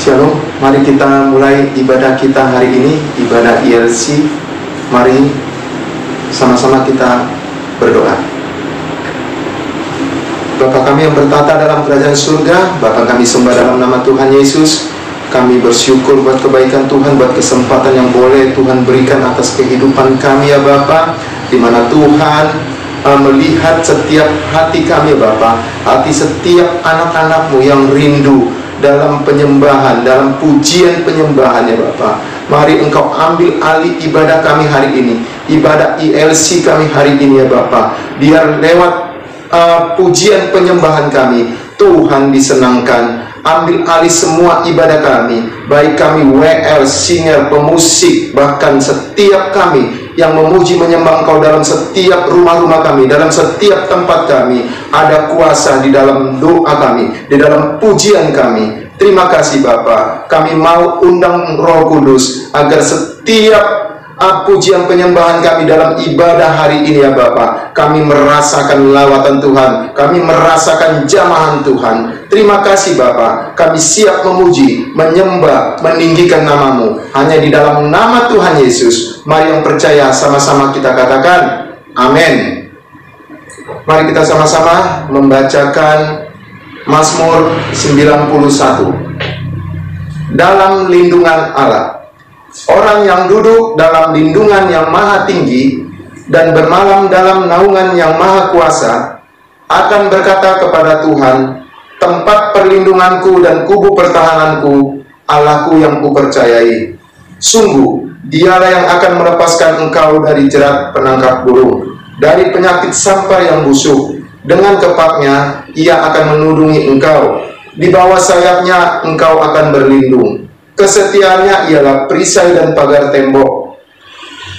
Shalom, mari kita mulai ibadah kita hari ini, ibadah ILC. Mari sama-sama kita berdoa. Bapa kami yang bertata dalam kerajaan surga, Bapa kami sembah dalam nama Tuhan Yesus. Kami bersyukur buat kebaikan Tuhan, buat kesempatan yang boleh Tuhan berikan atas kehidupan kami ya Bapa, di mana Tuhan melihat setiap hati kami Bapa, hati setiap anak-anak-Mu yang rindu dalam penyembahan, dalam pujian penyembahan ya Bapa. Mari Engkau ambil alih ibadah kami hari ini, ibadah ILC kami hari ini ya Bapa. Biar lewat pujian penyembahan kami Tuhan disenangkan. Ambil alih semua ibadah kami, baik kami WL, singer, pemusik, bahkan setiap kami yang memuji menyembah Engkau dalam setiap rumah-rumah kami, dalam setiap tempat kami. Ada kuasa di dalam doa kami, di dalam pujian kami. Terima kasih Bapa. Kami mau undang Roh Kudus agar setiap pujian penyembahan kami dalam ibadah hari ini ya Bapa, kami merasakan lawatan Tuhan, kami merasakan jamahan Tuhan. Terima kasih Bapa. Kami siap memuji, menyembah, meninggikan nama-Mu hanya di dalam nama Tuhan Yesus. Mari yang percaya sama-sama kita katakan amin. Mari kita sama-sama membacakan Mazmur 91. Dalam lindungan Allah. Orang yang duduk dalam lindungan yang maha tinggi dan bermalam dalam naungan yang maha kuasa akan berkata kepada Tuhan, tempat perlindunganku dan kubu pertahananku, Allahku yang kupercayai. Sungguh, Dialah yang akan melepaskan engkau dari jerat penangkap burung, dari penyakit sampar yang busuk. Dengan kepaknya, Ia akan menudungi engkau. Di bawah sayapnya engkau akan berlindung. Kesetiaannya ialah perisai dan pagar tembok.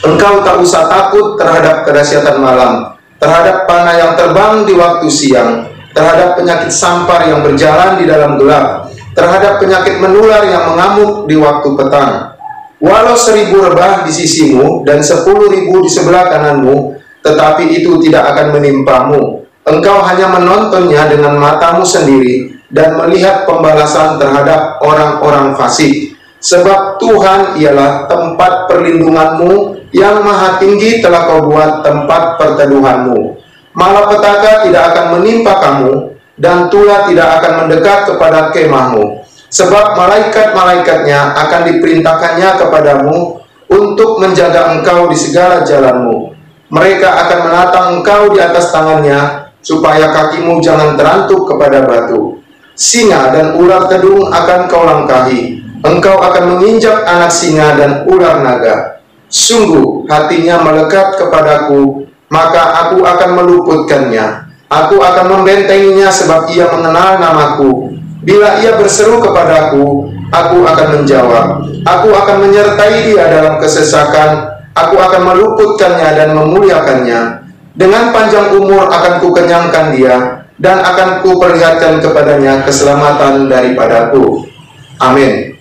Engkau tak usah takut terhadap kedahsyatan malam, terhadap panah yang terbang di waktu siang, terhadap penyakit sampar yang berjalan di dalam gelap, terhadap penyakit menular yang mengamuk di waktu petang. Walau 1000 rebah di sisimu dan 10.000 di sebelah kananmu, tetapi itu tidak akan menimpamu. Engkau hanya menontonnya dengan matamu sendiri dan melihat pembalasan terhadap orang-orang fasik. Sebab Tuhan ialah tempat perlindunganmu, yang maha tinggi telah kau buat tempat perteduhanmu. Malapetaka tidak akan menimpa kamu, dan tulah tidak akan mendekat kepada kemahmu. Sebab malaikat-malaikatnya akan diperintahkannya kepadamu untuk menjaga engkau di segala jalanmu. Mereka akan menatang engkau di atas tangannya, supaya kakimu jangan terantuk kepada batu. Singa dan ular tedung akan kau langkahi. Engkau akan menginjak anak singa dan ular naga. Sungguh hatinya melekat kepadaku, maka aku akan meluputkannya. Aku akan membentenginya sebab ia mengenal namaku. Bila ia berseru kepadaku, aku akan menjawab. Aku akan menyertai dia dalam kesesakan. Aku akan meluputkannya dan memuliakannya. Dengan panjang umur akan kukenyangkan dia, dan akan kuperlihatkan kepadanya keselamatan daripadaku. Amin.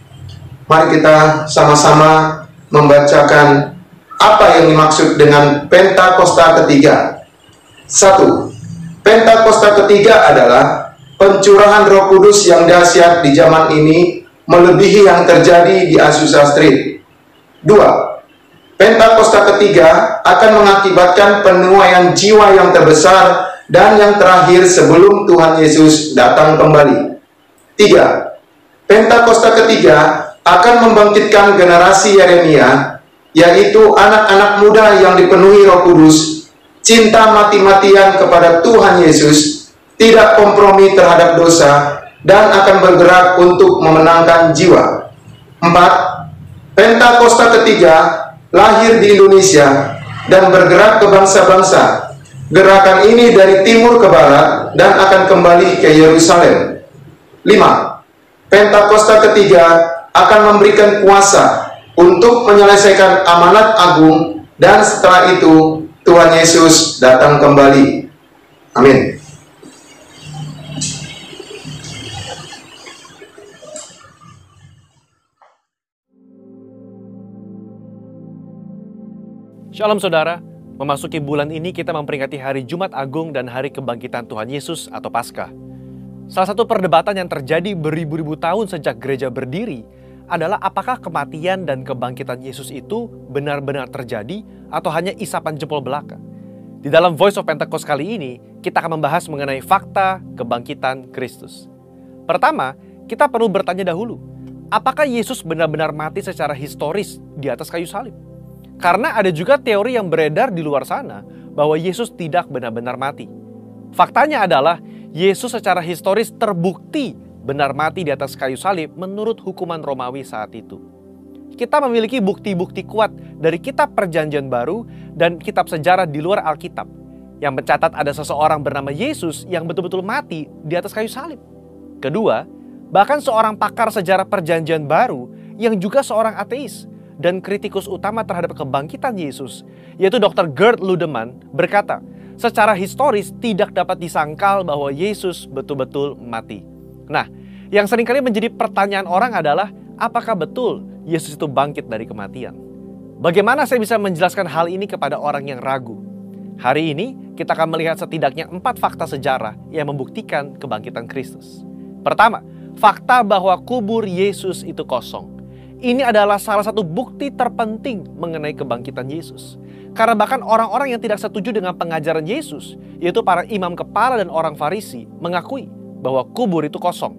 Mari kita sama-sama membacakan apa yang dimaksud dengan Pentakosta ketiga. 1. Pentakosta ketiga adalah pencurahan Roh Kudus yang dahsyat di zaman ini, melebihi yang terjadi di Azusa Street. 2. Pentakosta ketiga akan mengakibatkan penuaian jiwa yang terbesar dan yang terakhir sebelum Tuhan Yesus datang kembali. 3. Pentakosta ketiga akan membangkitkan generasi Yeremia, yaitu anak-anak muda yang dipenuhi Roh Kudus, cinta mati-matian kepada Tuhan Yesus, tidak kompromi terhadap dosa, dan akan bergerak untuk memenangkan jiwa. 4. Pentakosta ketiga lahir di Indonesia dan bergerak ke bangsa-bangsa. Gerakan ini dari timur ke barat dan akan kembali ke Yerusalem. 5. Pentakosta ketiga akan memberikan kuasa untuk menyelesaikan amanat agung, dan setelah itu Tuhan Yesus datang kembali. Amin. Shalom saudara, memasuki bulan ini kita memperingati hari Jumat Agung dan hari kebangkitan Tuhan Yesus atau Paskah. Salah satu perdebatan yang terjadi beribu-ribu tahun sejak gereja berdiri adalah apakah kematian dan kebangkitan Yesus itu benar-benar terjadi atau hanya isapan jempol belaka. Di dalam Voice of Pentecost kali ini, kita akan membahas mengenai fakta kebangkitan Kristus. Pertama, kita perlu bertanya dahulu, apakah Yesus benar-benar mati secara historis di atas kayu salib? Karena ada juga teori yang beredar di luar sana bahwa Yesus tidak benar-benar mati. Faktanya adalah Yesus secara historis terbukti benar mati di atas kayu salib menurut hukuman Romawi saat itu. Kita memiliki bukti-bukti kuat dari kitab Perjanjian Baru dan kitab sejarah di luar Alkitab yang mencatat ada seseorang bernama Yesus yang betul-betul mati di atas kayu salib. Kedua, bahkan seorang pakar sejarah Perjanjian Baru yang juga seorang ateis dan kritikus utama terhadap kebangkitan Yesus, yaitu Dr. Gerd Ludemann, berkata, secara historis tidak dapat disangkal bahwa Yesus betul-betul mati. Nah, yang seringkali menjadi pertanyaan orang adalah, apakah betul Yesus itu bangkit dari kematian? Bagaimana saya bisa menjelaskan hal ini kepada orang yang ragu? Hari ini kita akan melihat setidaknya 4 fakta sejarah yang membuktikan kebangkitan Kristus. Pertama, fakta bahwa kubur Yesus itu kosong. Ini adalah salah satu bukti terpenting mengenai kebangkitan Yesus. Karena bahkan orang-orang yang tidak setuju dengan pengajaran Yesus, yaitu para imam kepala dan orang Farisi, mengakui bahwa kubur itu kosong.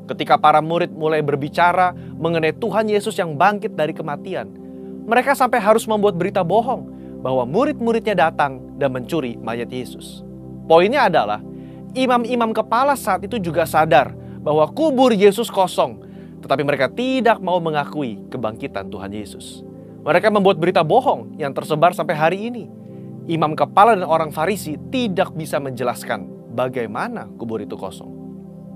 Ketika para murid mulai berbicara mengenai Tuhan Yesus yang bangkit dari kematian, mereka sampai harus membuat berita bohong bahwa murid-muridnya datang dan mencuri mayat Yesus. Poinnya adalah, imam-imam kepala saat itu juga sadar bahwa kubur Yesus kosong, tetapi mereka tidak mau mengakui kebangkitan Tuhan Yesus. Mereka membuat berita bohong yang tersebar sampai hari ini. Imam kepala dan orang Farisi tidak bisa menjelaskan bagaimana kubur itu kosong.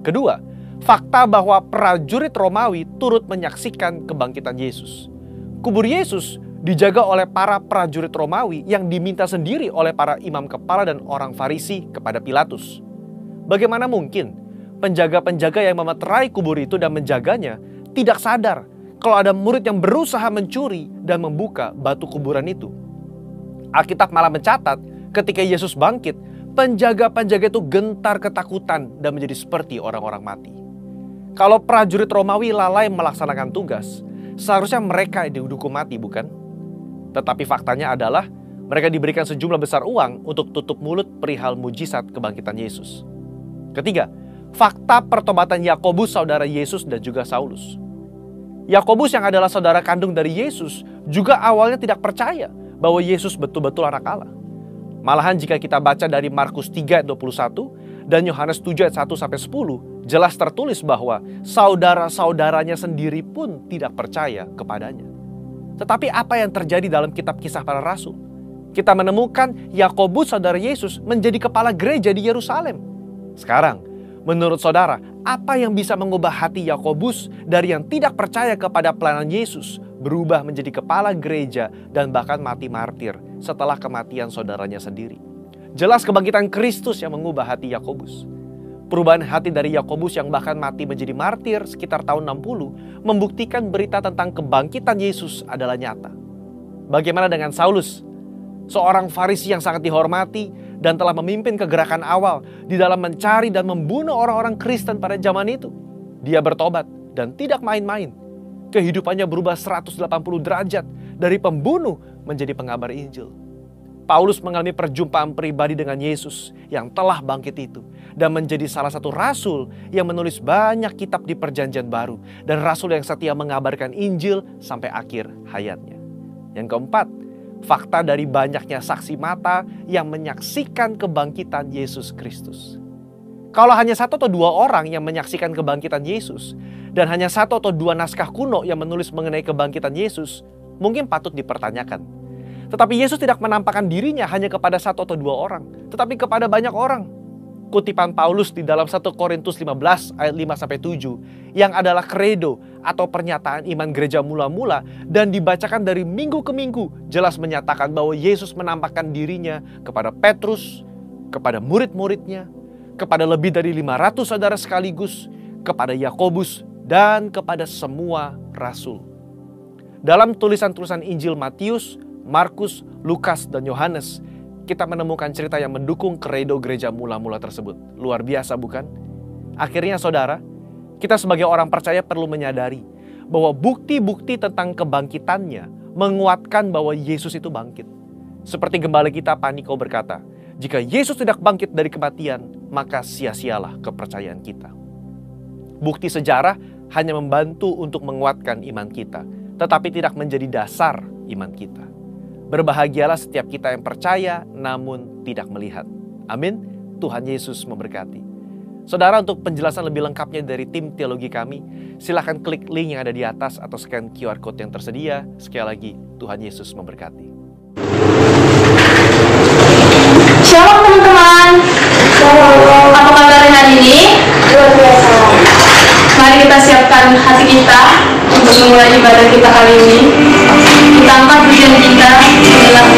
Kedua, fakta bahwa prajurit Romawi turut menyaksikan kebangkitan Yesus. Kubur Yesus dijaga oleh para prajurit Romawi yang diminta sendiri oleh para imam kepala dan orang Farisi kepada Pilatus. Bagaimana mungkin penjaga-penjaga yang memeterai kubur itu dan menjaganya tidak sadar kalau ada murid yang berusaha mencuri dan membuka batu kuburan itu? Alkitab malah mencatat ketika Yesus bangkit, penjaga-penjaga itu gentar ketakutan dan menjadi seperti orang-orang mati. Kalau prajurit Romawi lalai melaksanakan tugas, seharusnya mereka dihukum mati, bukan? Tetapi faktanya adalah mereka diberikan sejumlah besar uang untuk tutup mulut perihal mujizat kebangkitan Yesus. Ketiga, fakta pertobatan Yakobus saudara Yesus dan juga Saulus. Yakobus yang adalah saudara kandung dari Yesus juga awalnya tidak percaya bahwa Yesus betul-betul anak Allah. Malahan jika kita baca dari Markus 3 ayat 21 dan Yohanes 7 ayat 1-10, jelas tertulis bahwa saudara-saudaranya sendiri pun tidak percaya kepadanya. Tetapi apa yang terjadi dalam kitab Kisah Para Rasul? Kita menemukan Yakobus saudara Yesus menjadi kepala gereja di Yerusalem. Sekarang, menurut saudara, apa yang bisa mengubah hati Yakobus dari yang tidak percaya kepada pelayanan Yesus berubah menjadi kepala gereja dan bahkan mati martir setelah kematian saudaranya sendiri? Jelas kebangkitan Kristus yang mengubah hati Yakobus. Perubahan hati dari Yakobus yang bahkan mati menjadi martir sekitar tahun 60 membuktikan berita tentang kebangkitan Yesus adalah nyata. Bagaimana dengan Saulus? Seorang Farisi yang sangat dihormati dan telah memimpin kegerakan awal di dalam mencari dan membunuh orang-orang Kristen pada zaman itu. Dia bertobat dan tidak main-main. Kehidupannya berubah 180 derajat dari pembunuh menjadi pengabar Injil. Paulus mengalami perjumpaan pribadi dengan Yesus yang telah bangkit itu dan menjadi salah satu rasul yang menulis banyak kitab di Perjanjian Baru dan rasul yang setia mengabarkan Injil sampai akhir hayatnya. Yang keempat, fakta dari banyaknya saksi mata yang menyaksikan kebangkitan Yesus Kristus. Kalau hanya 1 atau 2 orang yang menyaksikan kebangkitan Yesus dan hanya 1 atau 2 naskah kuno yang menulis mengenai kebangkitan Yesus, mungkin patut dipertanyakan. Tetapi Yesus tidak menampakkan dirinya hanya kepada 1 atau 2 orang, tetapi kepada banyak orang. Kutipan Paulus di dalam 1 Korintus 15 ayat 5-7 yang adalah kredo atau pernyataan iman gereja mula-mula dan dibacakan dari minggu ke minggu jelas menyatakan bahwa Yesus menampakkan dirinya kepada Petrus, kepada murid-muridnya, kepada lebih dari 500 saudara sekaligus, kepada Yakobus, dan kepada semua rasul. Dalam tulisan-tulisan Injil Matius, Markus, Lukas, dan Yohanes, kita menemukan cerita yang mendukung kredo gereja mula-mula tersebut. Luar biasa bukan? Akhirnya saudara, kita sebagai orang percaya perlu menyadari bahwa bukti-bukti tentang kebangkitannya menguatkan bahwa Yesus itu bangkit. Seperti gembala kita Paniko berkata, jika Yesus tidak bangkit dari kematian, maka sia-sialah kepercayaan kita. Bukti sejarah hanya membantu untuk menguatkan iman kita, tetapi tidak menjadi dasar iman kita. Berbahagialah setiap kita yang percaya namun tidak melihat. Amin. Tuhan Yesus memberkati. Saudara, untuk penjelasan lebih lengkapnya dari tim teologi kami, silakan klik link yang ada di atas atau scan QR Code yang tersedia. Sekali lagi, Tuhan Yesus memberkati. Shalom teman-teman. Apa kabar hari ini? Luar biasa. Mari kita siapkan hati kita untuk memulai ibadah kita kali ini. Kita angkat pujian kita dalam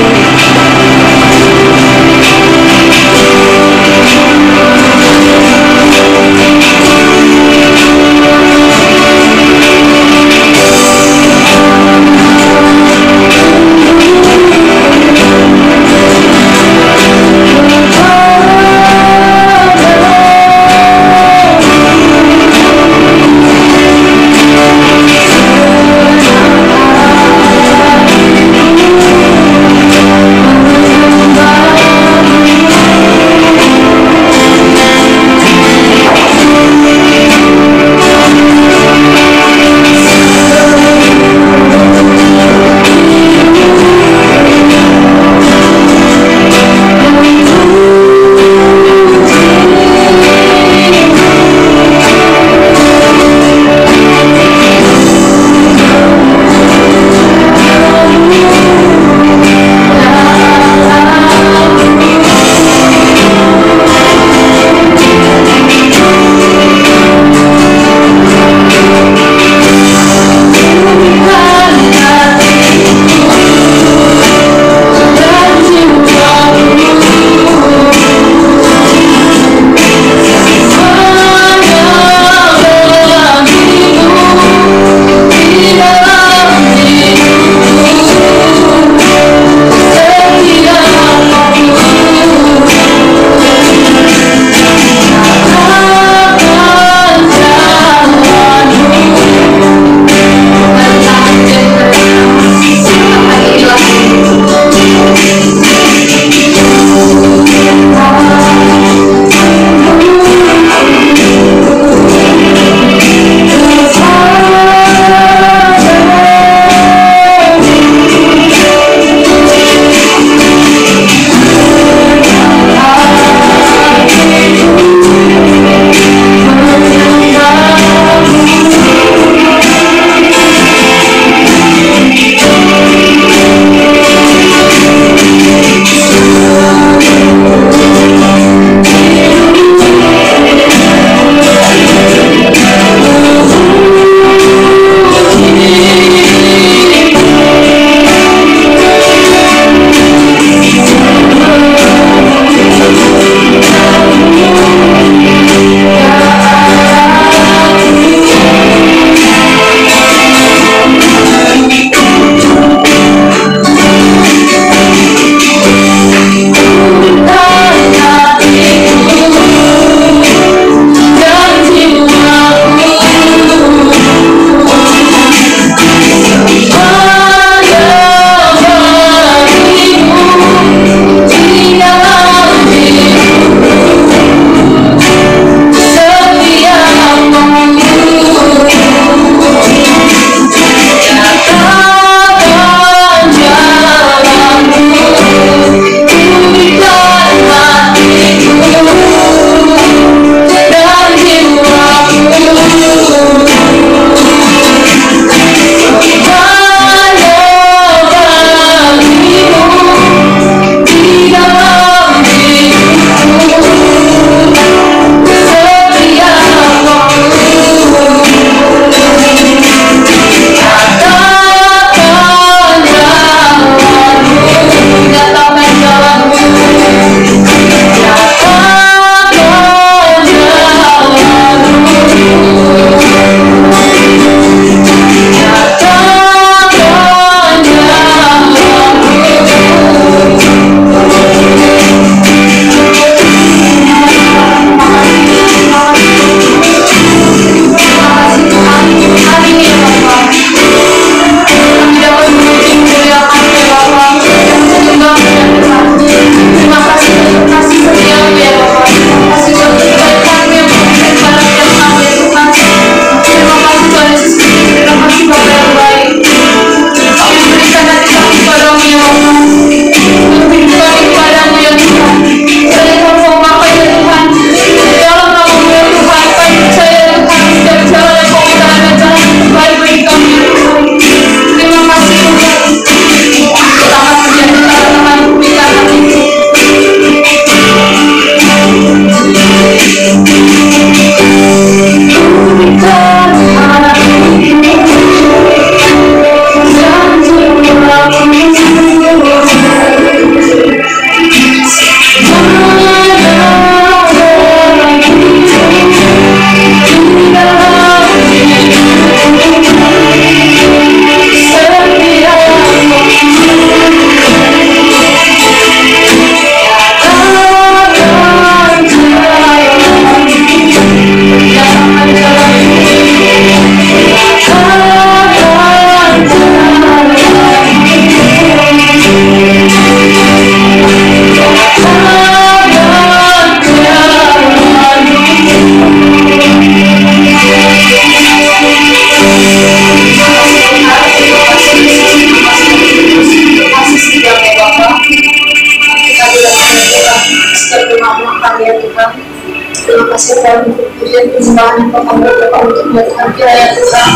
segala pujian penyembahan yang kau berikan untuk melakukan ya Tuhan.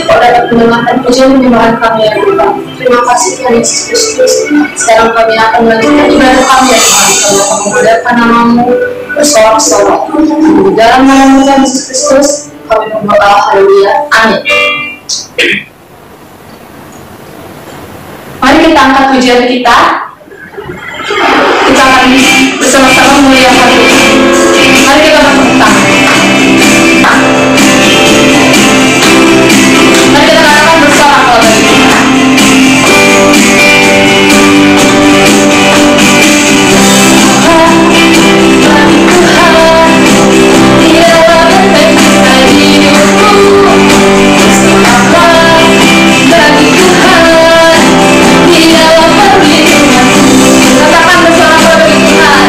Kau dapat mendengarkan pujian penyembahan kami ya Tuhan. Terima kasih Tuhan Yesus Kristus. Sekarang kami akan melanjutkan ibadah kami ya Tuhan. Kami akan memuliakan namamu bersorak-sorak. Di dalam nama Tuhan Yesus Kristus kami berdoa, haleluya, amin. Mari kita angkat pujian kita. Kita akan bersama-sama memuliakan Tuhan. Mari kita bertepuk tangan. Mari kita katakan bersorak kalau bagi kita. Katakan bersama bagi Tuhan.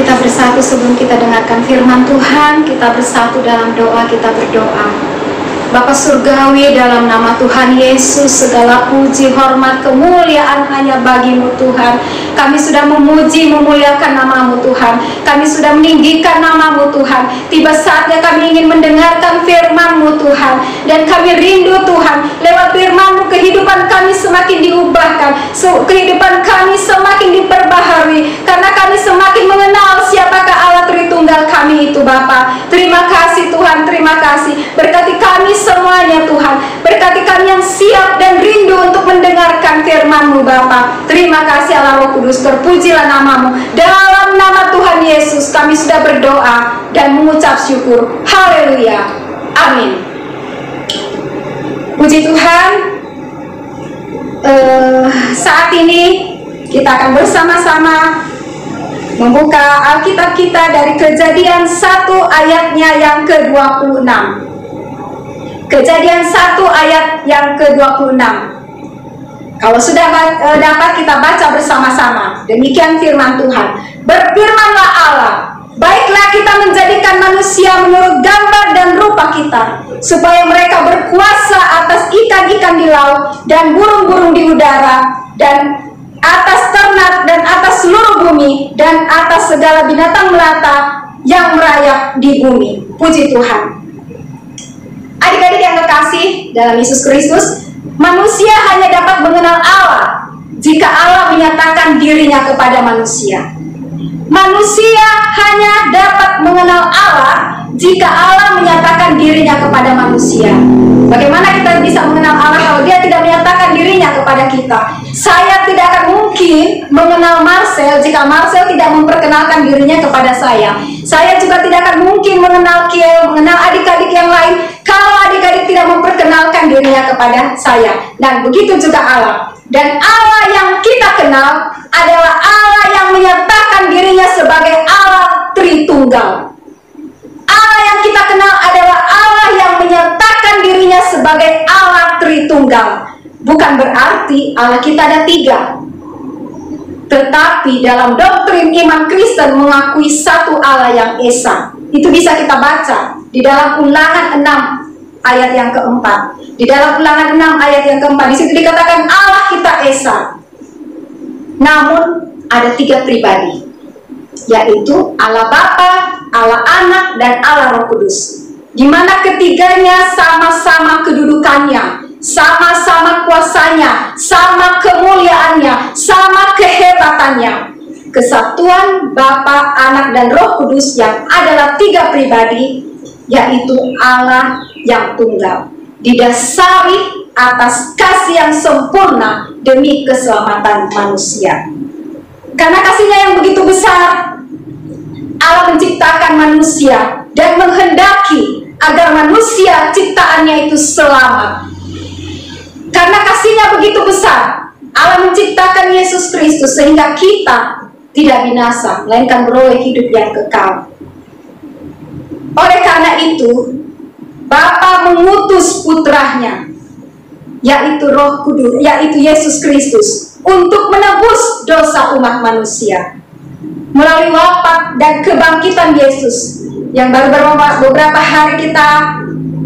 kita bersatu sebelum kita dengarkan firman Tuhan. Kita bersatu dalam doa, kita berdoa. Bapa Surgawi, dalam nama Tuhan Yesus, segala puji, hormat, kemuliaan hanya bagi-Mu Tuhan. Kami sudah memuji, memuliakan nama-Mu Tuhan. Kami sudah meninggikan nama-Mu Tuhan. Tiba saatnya kami ingin mendengarkan firman-Mu Tuhan. Dan kami rindu Tuhan, lewat firman-Mu kehidupan kami semakin diubahkan, kehidupan kami semakin diperbaharui, karena kami semakin mengenal siapakah Allah Tritunggal kami itu Bapa. Terima kasih Tuhan, terima kasih. Berkati kami semuanya Tuhan, berkati kami yang siap dan rindu untuk mendengarkan firman-Mu Bapa. Terima kasih Allah Roh Kudus, terpujilah nama-Mu. Dalam nama Tuhan Yesus kami sudah berdoa dan mengucap syukur. Haleluya, amin. Puji Tuhan. Saat ini kita akan bersama-sama membuka Alkitab kita dari Kejadian 1 ayatnya yang ke-26. Kejadian 1 ayat yang ke-26. Kalau sudah dapat, kita baca bersama-sama. Demikian firman Tuhan. Berfirmanlah Allah, baiklah kita menjadikan manusia menurut gambar dan rupa kita, supaya mereka berkuasa atas ikan-ikan di laut dan burung-burung di udara, dan atas ternak dan atas seluruh bumi, dan atas segala binatang melata yang merayap di bumi. Puji Tuhan. Adik-adik yang kekasih dalam Yesus Kristus, manusia hanya dapat mengenal Allah jika Allah menyatakan dirinya kepada manusia. Manusia hanya dapat mengenal Allah jika Allah menyatakan dirinya kepada manusia. Bagaimana kita bisa mengenal Allah kalau Dia tidak menyatakan dirinya kepada kita? Saya tidak akan mungkin mengenal Marcel jika Marcel tidak memperkenalkan dirinya kepada saya. Saya juga tidak akan mungkin mengenal Kiel, mengenal adik-adik yang lain kalau adik-adik tidak memperkenalkan dirinya kepada saya. Dan begitu juga Allah. Dan Allah yang kita kenal adalah Allah yang menyatakan dirinya sebagai Allah Tritunggal. Allah yang kita kenal adalah Allah yang menyatakan dirinya sebagai Allah Tritunggal. Bukan berarti Allah kita ada 3. Tetapi dalam doktrin iman Kristen mengakui satu Allah yang esa. Itu bisa kita baca di dalam Ulangan 6 ayat yang keempat. Di dalam Ulangan 6 ayat yang keempat, di situ dikatakan Allah kita esa. Namun ada 3 pribadi, yaitu Allah Bapa, Allah Anak, dan Allah Roh Kudus. Di mana ketiganya sama-sama kedudukannya, sama-sama kuasanya, sama kemuliaannya, sama kehebatannya. Kesatuan Bapa, Anak, dan Roh Kudus yang adalah 3 pribadi, yaitu Allah yang tunggal, didasari atas kasih yang sempurna demi keselamatan manusia. Karena kasihnya yang begitu besar, Allah menciptakan manusia dan menghendaki agar manusia ciptaannya itu selamat. Karena kasihnya begitu besar, Allah menciptakan Yesus Kristus sehingga kita tidak binasa, melainkan beroleh hidup yang kekal. Oleh karena itu, Bapa mengutus putranya, yaitu Roh Kudus, yaitu Yesus Kristus, untuk menebus dosa umat manusia melalui wafat dan kebangkitan Yesus yang baru beberapa hari kita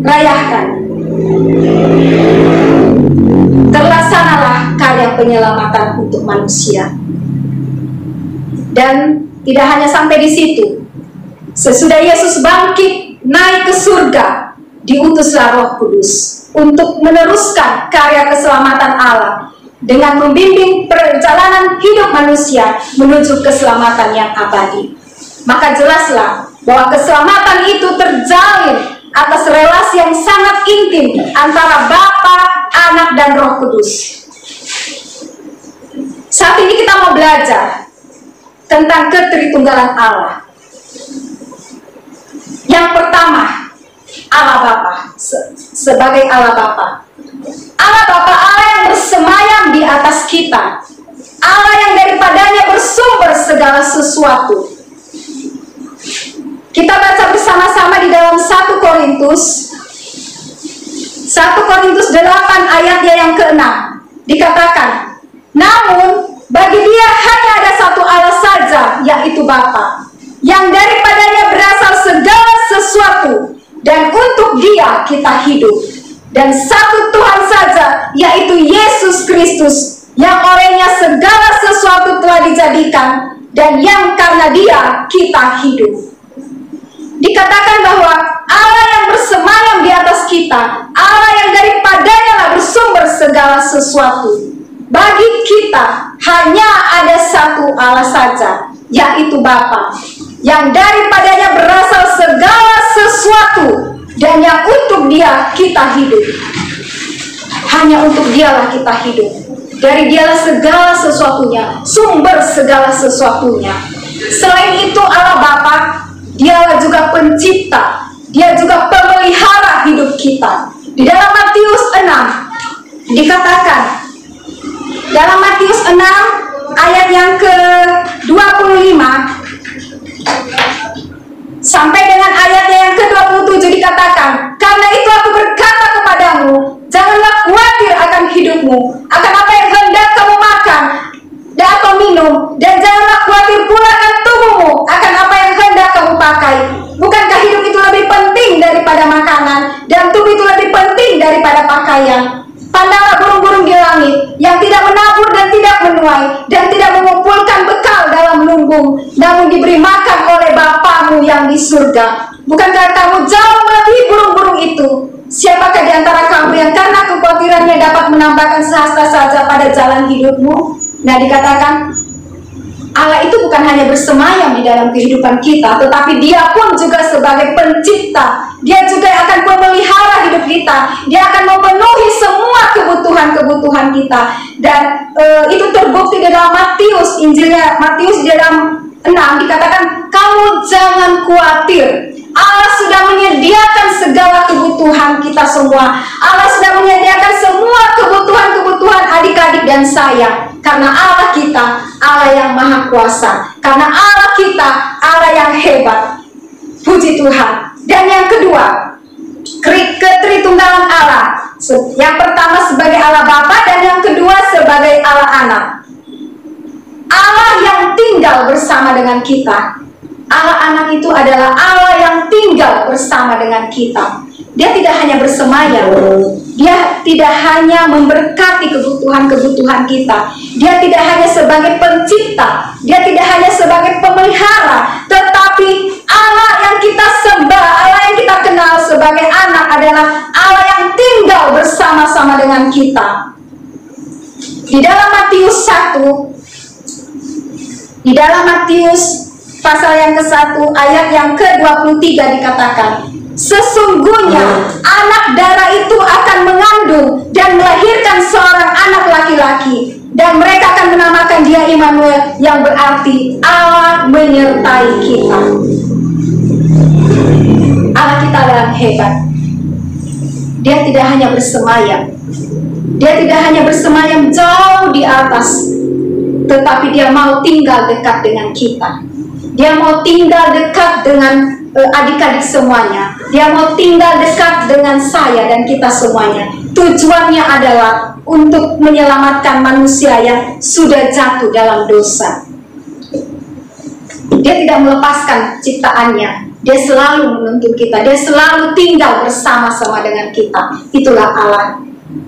rayakan. Terlaksanalah karya penyelamatan untuk manusia. Dan tidak hanya sampai di situ. Sesudah Yesus bangkit naik ke surga, diutuslah Roh Kudus untuk meneruskan karya keselamatan Allah dengan membimbing perjalanan hidup manusia menuju keselamatan yang abadi. Maka jelaslah bahwa keselamatan itu terjalin atas relasi yang sangat intim antara Bapa, Anak, dan Roh Kudus. Saat ini kita mau belajar tentang ketritunggalan Allah. Yang pertama, Allah Bapa, sebagai Allah Bapa. Allah Bapa, Allah yang bersemayam di atas kita. Allah yang daripadanya bersumber segala sesuatu. Kita baca bersama-sama di dalam 1 Korintus 8 ayatnya yang ke-6. Dikatakan, namun bagi Dia hanya ada satu Allah saja, yaitu Bapa, kita hidup. Dan satu Tuhan saja, yaitu Yesus Kristus, yang olehnya segala sesuatu telah dijadikan, dan yang karena Dia kita hidup. Dikatakan bahwa Allah yang bersemayam di atas kita, Allah yang daripadanya lah bersumber segala sesuatu. Bagi kita hanya ada satu Allah saja, yaitu Bapa, yang daripadanya berasal segala sesuatu, dan yang untuk Dia kita hidup. Hanya untuk Dialah kita hidup. Dari Dialah segala sesuatunya, sumber segala sesuatunya. Selain itu Allah Bapa, Dialah juga pencipta, Dia juga pemelihara hidup kita. Di dalam Matius 6 dikatakan, dalam Matius 6 ayat yang ke-25 sampai dengan ayatnya yang ke-27 dikatakan, karena itu aku berkata kepadamu, janganlah khawatir akan hidupmu, akan apa yang hendak kamu makan dan atau minum, dan janganlah khawatir pula akan tubuhmu, akan apa yang hendak kamu pakai. Bukankah hidup itu lebih penting daripada makanan, dan tubuh itu lebih penting daripada pakaian? Pandanglah burung-burung di langit, yang tidak menabur dan tidak menuai, dan tidak mengumpulkan bekal dalam lumbung, namun diberi makan oleh Bapamu yang di surga. Bukankah kamu jauh melebihi burung-burung itu? Siapakah di antara kamu yang karena kekhawatirannya dapat menambahkan sehasta saja pada jalan hidupmu? Nah, dikatakan Allah itu bukan hanya bersemayam di dalam kehidupan kita, tetapi Dia pun juga sebagai pencipta. Dia juga akan memelihara hidup kita. Dia akan memenuhi semua kebutuhan-kebutuhan kita. Dan itu terbukti di dalam Matius, Injilnya Matius di dalam 6 dikatakan, kamu jangan khawatir. Allah sudah menyediakan segala kebutuhan kita semua. Allah sudah menyediakan semua kebutuhan-kebutuhan adik-adik dan saya. Karena Allah kita, Allah yang maha kuasa. Karena Allah kita, Allah yang hebat. Puji Tuhan. Dan yang kedua, ketritunggalan Allah. Yang pertama sebagai Allah Bapa, dan yang kedua sebagai Allah Anak. Allah yang tinggal bersama dengan kita. Allah Anak itu adalah Allah yang tinggal bersama dengan kita. Dia tidak hanya bersemayam, Dia tidak hanya memberkati kebutuhan-kebutuhan kita, Dia tidak hanya sebagai pencipta, Dia tidak hanya sebagai pemelihara, tetapi Allah yang kita sembah, Allah yang kita kenal sebagai anak adalah Allah yang tinggal bersama-sama dengan kita. Di dalam Matius 1, di dalam Matius pasal yang ke-1 ayat yang ke-23 dikatakan, sesungguhnya anak darah itu akan mengandung dan melahirkan seorang anak laki-laki, dan mereka akan menamakan Dia Immanuel, yang berarti Allah menyertai kita. Allah kita adalah hebat. Dia tidak hanya bersemayam, Dia tidak hanya bersemayam jauh di atas, tetapi Dia mau tinggal dekat dengan kita. Dia mau tinggal dekat dengan adik-adik semuanya. Dia mau tinggal dekat dengan saya dan kita semuanya. Tujuannya adalah untuk menyelamatkan manusia yang sudah jatuh dalam dosa. Dia tidak melepaskan ciptaannya. Dia selalu menuntun kita. Dia selalu tinggal bersama-sama dengan kita. Itulah Allah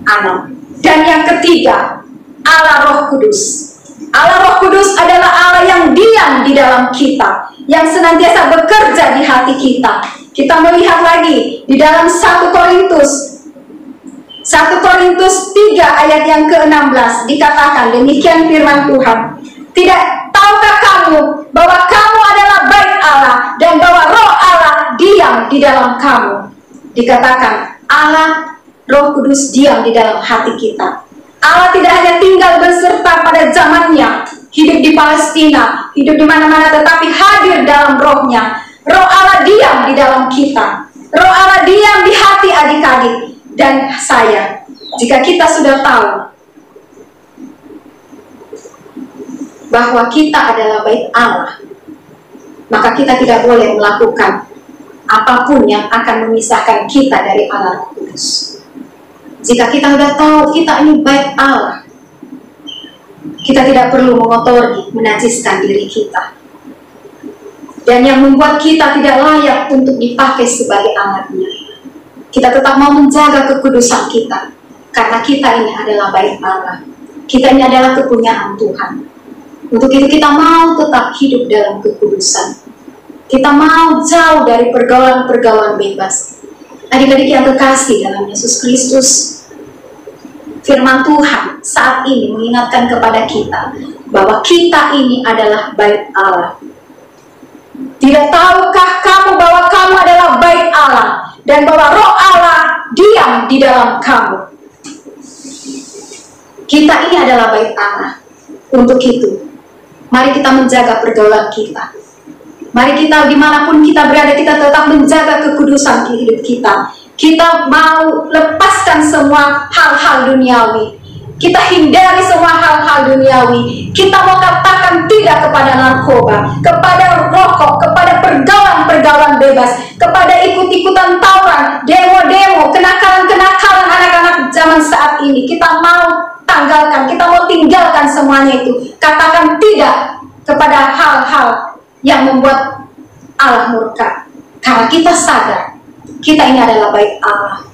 Anak. Dan yang ketiga, Allah Roh Kudus. Allah Roh Kudus adalah Allah yang diam di dalam kita, yang senantiasa bekerja di hati kita. Kita melihat lagi di dalam 1 Korintus 3 ayat yang ke-16 dikatakan demikian firman Tuhan. Tidak tahukah kamu bahwa kamu adalah bait Allah, dan bahwa Roh Allah diam di dalam kamu? Dikatakan Allah Roh Kudus diam di dalam hati kita. Allah tidak hanya tinggal berserta pada zamannya, hidup di Palestina, hidup di mana-mana, tetapi hadir dalam rohnya. Roh Allah diam di dalam kita. Roh Allah diam di hati adik-adik dan saya. Jika kita sudah tahu bahwa kita adalah bait Allah, maka kita tidak boleh melakukan apapun yang akan memisahkan kita dari Allah Kudus. Jika kita sudah tahu kita ini bait Allah, kita tidak perlu mengotori, menajiskan diri kita. Dan yang membuat kita tidak layak untuk dipakai sebagai alatnya, kita tetap mau menjaga kekudusan kita, karena kita ini adalah bait Allah. Kita ini adalah kepunyaan Tuhan. Untuk itu kita mau tetap hidup dalam kekudusan. Kita mau jauh dari pergaulan-pergaulan bebas. Adik-adik yang terkasih dalam Yesus Kristus, firman Tuhan saat ini mengingatkan kepada kita bahwa kita ini adalah bait Allah. Tidak tahukah kamu bahwa kamu adalah bait Allah dan bahwa Roh Allah diam di dalam kamu? Kita ini adalah bait Allah. Untuk itu, mari kita menjaga pergaulan kita. Mari kita dimanapun kita berada, kita tetap menjaga kekudusan hidup kita. Kita mau lepaskan semua hal-hal duniawi. Kita hindari semua hal-hal duniawi. Kita mau katakan tidak kepada narkoba, kepada rokok, kepada pergaulan-pergaulan bebas, kepada ikut-ikutan tawuran, demo-demo, kenakalan-kenakalan anak-anak zaman saat ini. Kita mau tanggalkan, kita mau tinggalkan semuanya itu. Katakan tidak kepada hal-hal yang membuat Allah murka. Karena kita sadar kita ini adalah bait Allah.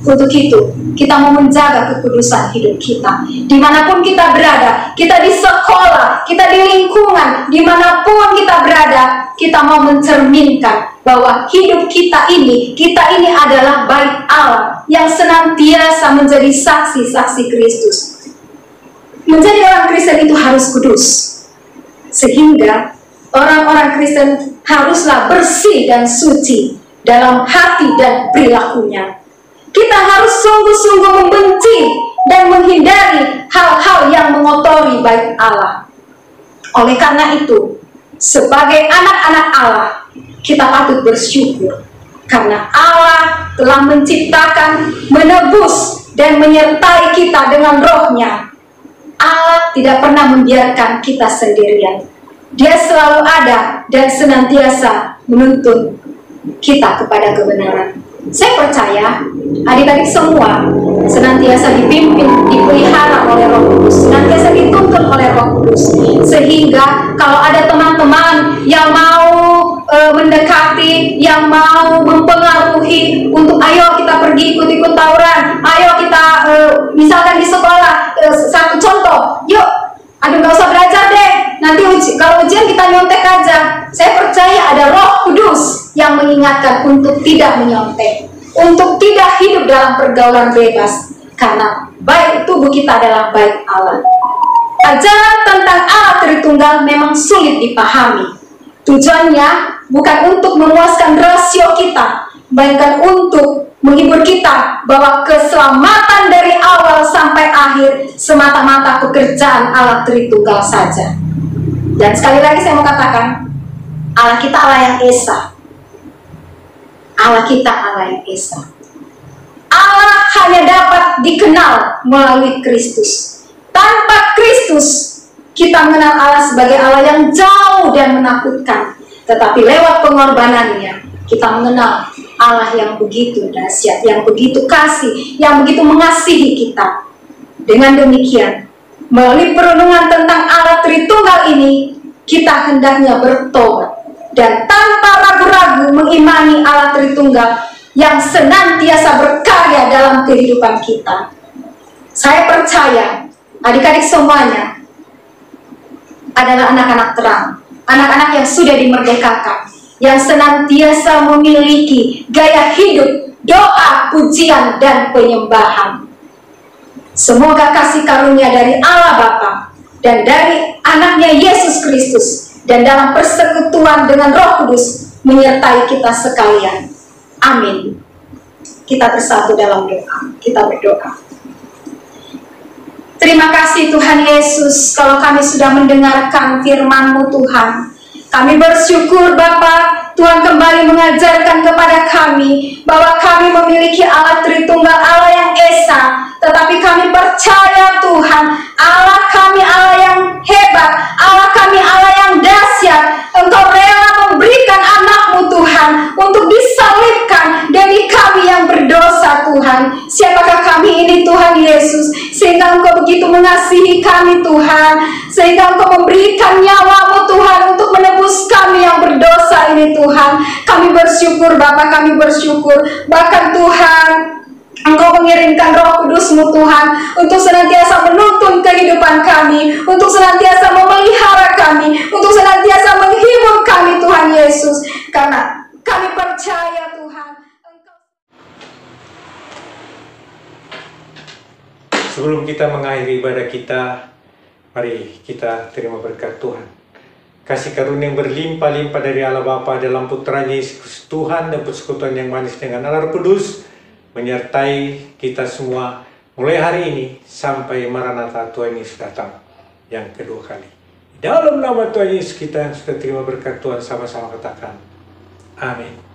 Untuk itu kita mau menjaga kekudusan hidup kita. Dimanapun kita berada, kita di sekolah, kita di lingkungan, dimanapun kita berada, kita mau mencerminkan bahwa hidup kita ini adalah bait Allah yang senantiasa menjadi saksi-saksi Kristus. Menjadi orang Kristen itu harus kudus, sehingga orang-orang Kristen haruslah bersih dan suci dalam hati dan perilakunya. Kita harus sungguh-sungguh membenci dan menghindari hal-hal yang mengotori bait Allah. Oleh karena itu, sebagai anak-anak Allah, kita patut bersyukur karena Allah telah menciptakan, menebus, dan menyertai kita dengan Roh-Nya. Allah tidak pernah membiarkan kita sendirian. Dia selalu ada dan senantiasa menuntun kita kepada kebenaran. Saya percaya adik-adik semua senantiasa dipimpin, dipelihara oleh Roh Kudus, senantiasa dituntun oleh Roh Kudus, sehingga kalau ada teman-teman yang mau mendekati, yang mau mempengaruhi untuk ayo kita pergi ikut-ikut tawuran, ayo kita misalkan di sekolah, satu contoh, yuk aduh gak usah belajar deh, nanti kalau ujian kita nyontek aja. Saya percaya ada Roh Kudus yang mengingatkan untuk tidak menyontek, untuk tidak hidup dalam pergaulan bebas, karena baik tubuh kita adalah baik Allah. Ajaran tentang Allah Tritunggal memang sulit dipahami. Tujuannya bukan untuk memuaskan rasio kita, melainkan untuk menghibur kita bahwa keselamatan dari awal sampai akhir semata-mata pekerjaan Allah Tritunggal saja. Dan sekali lagi saya mau katakan, Allah kita Allah yang esa. Allah kita Allah yang esa. Allah hanya dapat dikenal melalui Kristus. Tanpa Kristus, kita mengenal Allah sebagai Allah yang jauh dan menakutkan. Tetapi lewat pengorbanannya, kita mengenal Allah yang begitu dahsyat, yang begitu kasih, yang begitu mengasihi kita. Dengan demikian, melalui perenungan tentang Allah Tritunggal ini, kita hendaknya bertobat dan tanpa ragu-ragu mengimani Allah Tritunggal yang senantiasa berkarya dalam kehidupan kita. Saya percaya adik-adik semuanya adalah anak-anak terang, anak-anak yang sudah dimerdekakan, yang senantiasa memiliki gaya hidup, doa, pujian, dan penyembahan. Semoga kasih karunia dari Allah Bapa dan dari anaknya Yesus Kristus dan dalam persekutuan dengan Roh Kudus menyertai kita sekalian. Amin. Kita bersatu dalam doa. Kita berdoa. Terima kasih Tuhan Yesus, kalau kami sudah mendengarkan firman-Mu Tuhan. Kami bersyukur Bapa, Tuhan kembali mengajarkan kepada kami bahwa kami memiliki Allah Tritunggal, Allah yang esa. Tetapi kami percaya Tuhan, Allah kami Allah yang hebat, Allah kami Allah yang dahsyat. Engkau rela memberikan anak-Mu Tuhan untuk disalibkan demi kami yang berdosa Tuhan. Siapakah kami ini Tuhan Yesus, sehingga Engkau begitu mengasihi kami Tuhan, sehingga Engkau memberikan nyawa-Mu Tuhan untuk menebus kami yang berdosa ini Tuhan. Kami bersyukur Bapa, kami bersyukur. Bahkan Tuhan, Engkau mengirimkan Roh Kudus-Mu Tuhan untuk senantiasa menuntun kehidupan kami, untuk senantiasa memelihara kami, untuk senantiasa menghibur kami Tuhan Yesus. Karena kami percaya Tuhan Engkau... Sebelum kita mengakhiri ibadah kita, mari kita terima berkat Tuhan. Kasih karunia yang berlimpah-limpah dari Allah Bapa dalam Putranya Yesus Tuhan dan persekutuan yang manis dengan Allah Roh Kudus menyertai kita semua mulai hari ini sampai Maranatha Tuhan Yesus datang yang kedua kali. Dalam nama Tuhan Yesus kita yang sudah terima berkat Tuhan, sama-sama katakan amin.